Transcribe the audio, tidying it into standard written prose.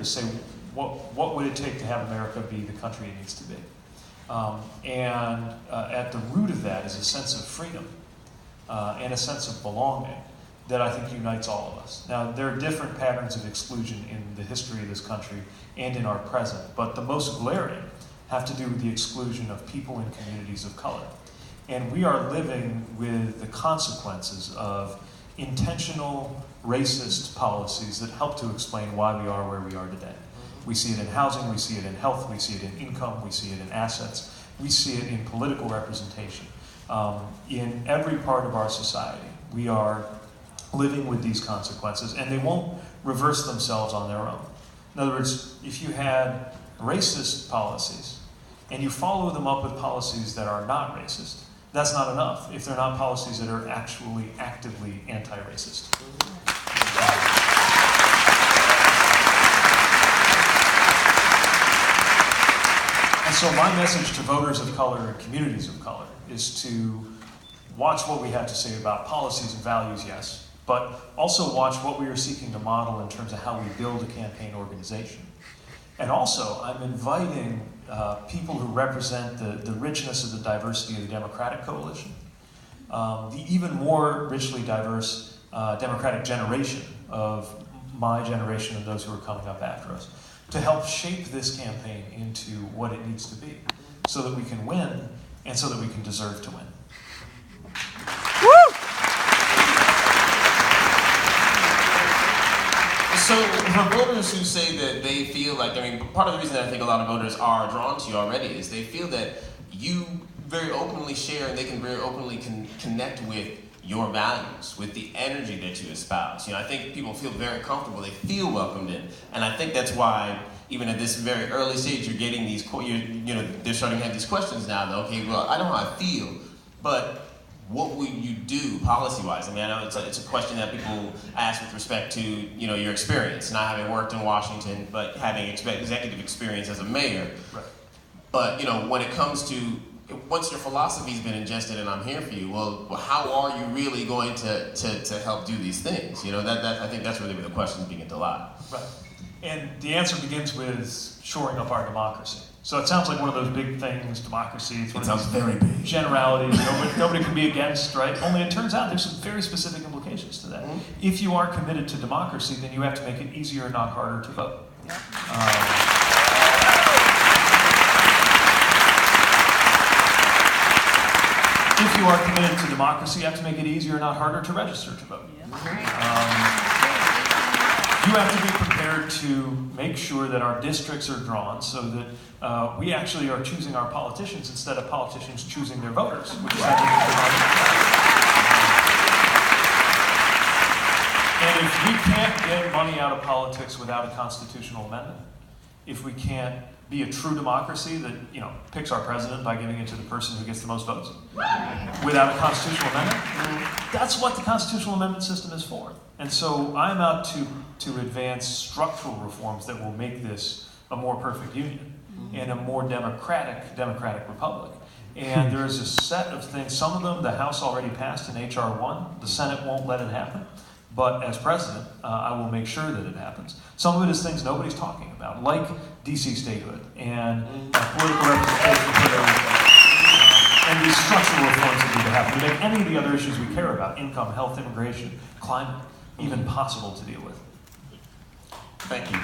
to say, what would it take to have America be the country it needs to be? At the root of that is a sense of freedom and a sense of belonging that I think unites all of us. Now, there are different patterns of exclusion in the history of this country and in our present, but the most glaring have to do with the exclusion of people in communities of color. And we are living with the consequences of intentional racist policies that help to explain why we are where we are today. We see it in housing, we see it in health, we see it in income, we see it in assets, we see it in political representation. In every part of our society, we are living with these consequences, and they won't reverse themselves on their own. In other words, if you had racist policies, and you follow them up with policies that are not racist, that's not enough if they're not policies that are actually actively anti-racist. And so my message to voters of color and communities of color is to watch what we have to say about policies and values, yes, but also watch what we are seeking to model in terms of how we build a campaign organization. And also, I'm inviting people who represent the richness of the diversity of the Democratic coalition, the even more richly diverse Democratic generation of my generation and those who are coming up after us, to help shape this campaign into what it needs to be, so that we can win and so that we can deserve to win. So for voters who say that they feel like, I mean, part of the reason that I think a lot of voters are drawn to you already is they feel that you very openly share and they can very openly connect with your values, with the energy that you espouse. You know, I think people feel very comfortable, they feel welcomed in, and I think that's why even at this very early stage you're getting these, they're starting to have these questions now that, okay, well, I know how I feel, but what would you do policy-wise? I mean, I know it's a question that people ask with respect to, your experience, not having worked in Washington, but having executive experience as a mayor. Right. But, when it comes to, once your philosophy's been ingested and I'm here for you, well, how are you really going to help do these things? I think that's really where the questions begin to lie. Right. And the answer begins with shoring up our democracy. So it sounds like one of those big things, democracy. It sounds very big. Generalities, nobody can be against, right? Only it turns out there's some very specific implications to that. Mm-hmm. If you are committed to democracy, then you have to make it easier, not harder, to vote. Yeah. If you are committed to democracy, you have to make it easier, not harder, to register to vote. Yeah. You have to be prepared to make sure that our districts are drawn so that we actually are choosing our politicians instead of politicians choosing their voters, which is And if we can't get money out of politics without a constitutional amendment, if we can't be a true democracy that picks our president by giving it to the person who gets the most votes, without a constitutional amendment, that's what the constitutional amendment system is for. And so I'm out to advance structural reforms that will make this a more perfect union and a more democratic republic. And there is a set of things, some of them the House already passed in H.R. 1, the Senate won't let it happen. But as president, I will make sure that it happens. Some of it is things nobody's talking about, like D.C. statehood and political representation for everything, and these structural reforms that need to happen to make any of the other issues we care about, income, health, immigration, climate, even possible to deal with. Thank you.